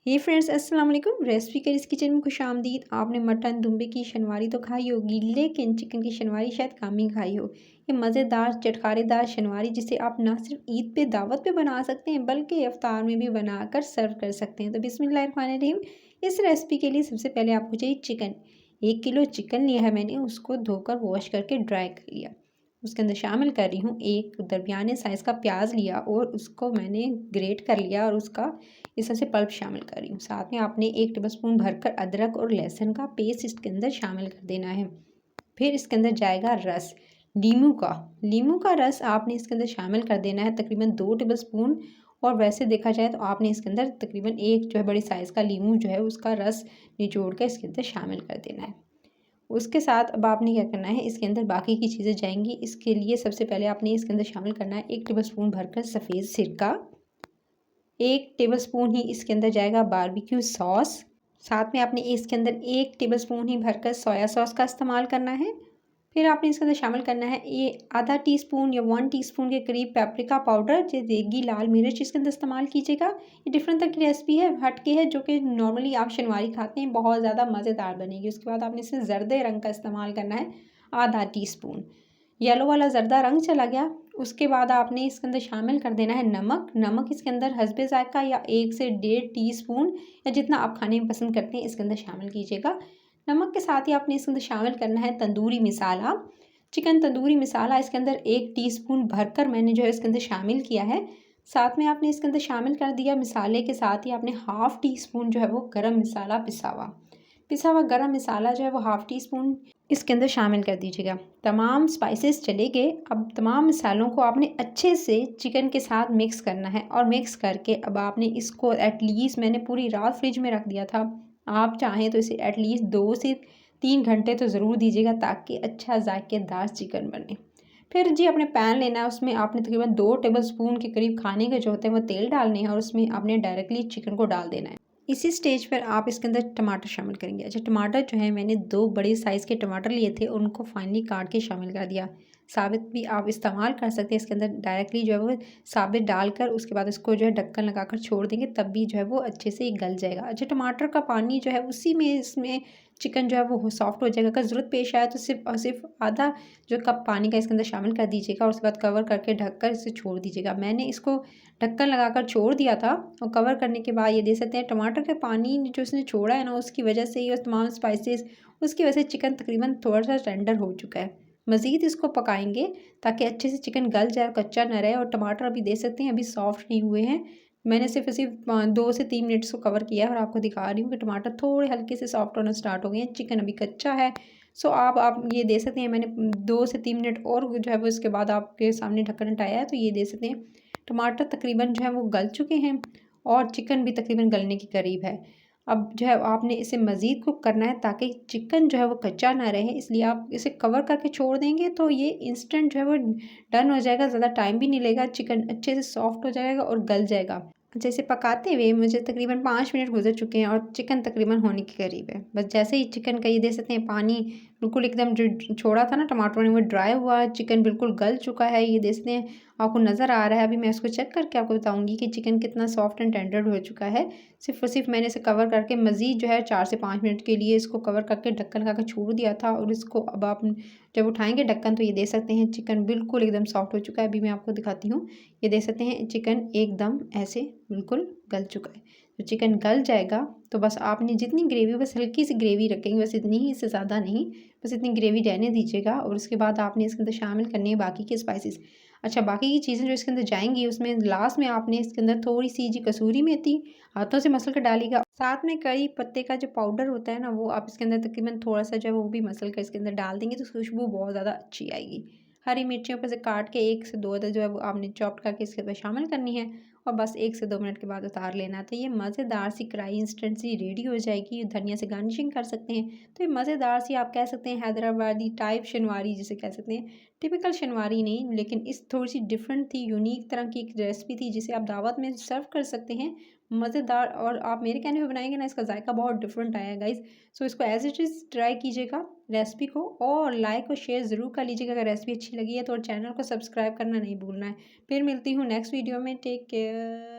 हे friends, अस्सलाम वालेकुम। Recipe curries kitchen में खुशामदीद। आपने मटन दुम्बे की शनवारी तो खाई होगी, लेकिन चिकन की शनवारी शायद कम ही खाई हो। ये मज़ेदार चटखारेदार शनवारी जिसे आप ना सिर्फ ईद पे दावत पे बना सकते हैं बल्कि इफ्तार में भी बनाकर सर्व कर सकते हैं। तो बिस्मिल्लाहिर्रहमानिर्रहीम। इस रेसिपी के लिए सबसे पहले आपको चाहिए चिकन। 1 किलो चिकन लिया है मैंने, उसको धोकर वॉश करके ड्राई कर लिया। उसके अंदर शामिल कर रही हूँ एक दरमियाने साइज़ का प्याज लिया और उसको मैंने ग्रेट कर लिया और उसका इस तरह से पल्प शामिल कर रही हूँ। साथ में आपने 1 टेबलस्पून भरकर अदरक और लहसुन का पेस्ट इसके अंदर शामिल कर देना है। फिर इसके अंदर जाएगा रस लीमू का रस आपने इसके अंदर शामिल कर देना है, तकरीबन 2 टेबलस्पून। और वैसे देखा जाए तो आपने इसके अंदर तकरीबन एक जो है बड़ी साइज़ का लीमू जो है उसका रस निचोड़ कर इसके अंदर शामिल कर देना है। उसके साथ अब आपने क्या करना है, इसके अंदर बाकी की चीज़ें जाएंगी। इसके लिए सबसे पहले आपने इसके अंदर शामिल करना है 1 टेबलस्पून भरकर सफ़ेद सिरका। 1 टेबलस्पून ही इसके अंदर जाएगा बारबेक्यू सॉस। साथ में आपने इसके अंदर 1 टेबलस्पून ही भरकर सोया सॉस का इस्तेमाल करना है। फिर आपने इसके अंदर शामिल करना है ये आधा टीस्पून या 1 टीस्पून के करीब पेपरिका पाउडर, जो देगी लाल मिर्च इसके अंदर इस्तेमाल कीजिएगा। ये डिफरेंट तरह की रेसिपी है, हटके है, जो कि नॉर्मली आप शनवारी खाते हैं, बहुत ज़्यादा मज़ेदार बनेगी। उसके बाद आपने इसमें जर्दे रंग का इस्तेमाल करना है, आधा टीस्पून। येलो वाला ज़र्दा रंग चला गया। उसके बाद आपने इसके अंदर शामिल कर देना है नमक इसके अंदर हस्बे ज़ायक़ा या 1 से 1.5 टीस्पून या जितना आप खाने में पसंद करते हैं इसके अंदर शामिल कीजिएगा। नमक के साथ ही आपने इसके अंदर शामिल करना है तंदूरी मिसाला, चिकन तंदूरी मिसाला इसके अंदर 1 टीस्पून भरकर मैंने जो है इसके अंदर शामिल किया है। साथ में आपने इसके अंदर शामिल कर दिया मिसाले के साथ ही आपने हाफ़ टी स्पून जो है वो गरम मसाला पिसा हुआ गरम मसाला जो है वो हाफ़ टी स्पून इसके अंदर शामिल कर दीजिएगा। तमाम स्पाइसेस चले गए। अब तमाम मसालों को आपने अच्छे से चिकन के साथ मिक्स करना है और मिक्स करके अब आपने इसको एटलीस्ट मैंने पूरी रात फ्रिज में रख दिया था। आप चाहें तो इसे एटलीस्ट 2 से 3 घंटे तो ज़रूर दीजिएगा ताकि अच्छा जायकेदार चिकन बने। फिर जी अपने पैन लेना है, उसमें आपने तकरीबन 2 टेबलस्पून के करीब खाने के जो होते हैं वो तेल डालने हैं और उसमें आपने डायरेक्टली चिकन को डाल देना है। इसी स्टेज पर आप इसके अंदर टमाटर शामिल करेंगे। अच्छा, टमाटर जो है मैंने 2 बड़े साइज़ के टमाटर लिए थे, उनको फाइनली काट के शामिल कर दिया। साबित भी आप इस्तेमाल कर सकते हैं, इसके अंदर डायरेक्टली जो है वो साबित डालकर उसके बाद इसको जो है ढक्कन लगाकर छोड़ देंगे, तब भी जो है वो अच्छे से गल जाएगा। अच्छा, टमाटर का पानी जो है उसी में इसमें चिकन जो है वो सॉफ्ट हो जाएगा। अगर ज़रूरत पेश आए तो सिर्फ आधा जो कप पानी का इसके अंदर शामिल कर दीजिएगा और उसके बाद कवर करके ढककर इसे छोड़ दीजिएगा। मैंने इसको ढक्कन लगाकर छोड़ दिया था और कवर करने के बाद ये देख सकते हैं टमाटर के पानी जो इसने छोड़ा है ना, उसकी वजह से ये तमाम स्पाइसेस उसकी वजह से चिकन तकरीबन थोड़ा सा टेंडर हो चुका है। मज़ीद इसको पकाएंगे ताकि अच्छे से चिकन गल जाए और कच्चा न रहे। और टमाटर अभी देख सकते हैं अभी सॉफ्ट नहीं हुए हैं। मैंने सिर्फ 2 से 3 मिनट इसको कवर किया है और आपको दिखा रही हूँ कि टमाटर थोड़े हल्के से सॉफ्ट होना स्टार्ट हो गए हैं, चिकन अभी कच्चा है। सो आप ये दे सकते हैं, मैंने 2 से 3 मिनट और जो है वो इसके बाद आपके सामने ढक्कन हटाया है, तो ये दे सकते हैं टमाटर तकरीबन जो है वो गल चुके हैं और चिकन भी तकरीबन गलने के करीब है। अब जो है आपने इसे मज़ीद कुक करना है ताकि चिकन जो है वो कच्चा ना रहे, इसलिए आप इसे कवर करके छोड़ देंगे तो ये इंस्टेंट जो है वो डन हो जाएगा, ज़्यादा टाइम भी नहीं लगेगा, चिकन अच्छे से सॉफ्ट हो जाएगा और गल जाएगा। जैसे पकाते हुए मुझे तकरीबन 5 मिनट गुजर चुके हैं और चिकन तकरीबन होने के करीब है। बस जैसे ही चिकन का ये देख सकते हैं पानी बिल्कुल एकदम जो छोड़ा था ना टमाटर ने वो ड्राई हुआ, चिकन बिल्कुल गल चुका है, ये देख सकते हैं आपको नज़र आ रहा है। अभी मैं इसको चेक करके आपको बताऊंगी कि चिकन कितना सॉफ्ट एंड टेंडर हो चुका है। सिर्फ और सिर्फ मैंने इसे कवर करके मज़ीद जो है 4 से 5 मिनट के लिए इसको कवर करके ढक्कन लगा के छोड़ दिया था और इसको अब आप जब उठाएंगे ढक्कन तो ये देख सकते हैं चिकन बिल्कुल एकदम सॉफ्ट हो चुका है। अभी मैं आपको दिखाती हूँ, ये देख सकते हैं चिकन एकदम ऐसे बिल्कुल गल चुका है। तो चिकन गल जाएगा तो बस आपने जितनी ग्रेवी, बस हल्की सी ग्रेवी रखेंगे, बस इतनी ही, इससे ज़्यादा नहीं, बस इतनी ग्रेवी रहने दीजिएगा। और उसके बाद आपने इसके अंदर शामिल करनी है बाकी के स्पाइसेस। अच्छा, बाकी की चीज़ें जो इसके अंदर जाएंगी उसमें लास्ट में आपने इसके अंदर थोड़ी सी जी कसूरी मेथी हाथों से मसल कर डालिएगा। साथ में करी पत्ते का जो पाउडर होता है ना, वो आप इसके अंदर तकरीबन थोड़ा सा जो है वो भी मसल कर इसके अंदर डाल देंगे तो खुशबू बहुत ज़्यादा अच्छी आएगी। हरी मिर्चियों पर से काट के 1 से 2 अदद जो है वो आपने चॉप करके इसके अंदर शामिल करनी है और बस 1 से 2 मिनट के बाद उतार लेना। तो ये मज़ेदार सी कढ़ाई इंस्टेंट सी रेडी हो जाएगी। धनिया से गार्निशिंग कर सकते हैं। तो ये मज़ेदार सी आप कह सकते हैं हैदराबादी टाइप शनवारी जिसे कह सकते हैं। टिपिकल शनवारी नहीं, लेकिन इस थोड़ी सी डिफरेंट थी, यूनिक तरह की एक रेसिपी थी जिसे आप दावत में सर्व कर सकते हैं। मज़ेदार, और आप मेरे कहने पे बनाएंगे ना, इसका जायका बहुत डिफरेंट आया गाइज़। सो इसको एज इट इज़ ट्राई कीजिएगा रेसिपी को और लाइक और शेयर ज़रूर कर लीजिएगा अगर रेसिपी अच्छी लगी है तो, और चैनल को सब्सक्राइब करना नहीं भूलना है। फिर मिलती हूँ नेक्स्ट वीडियो में। Take care.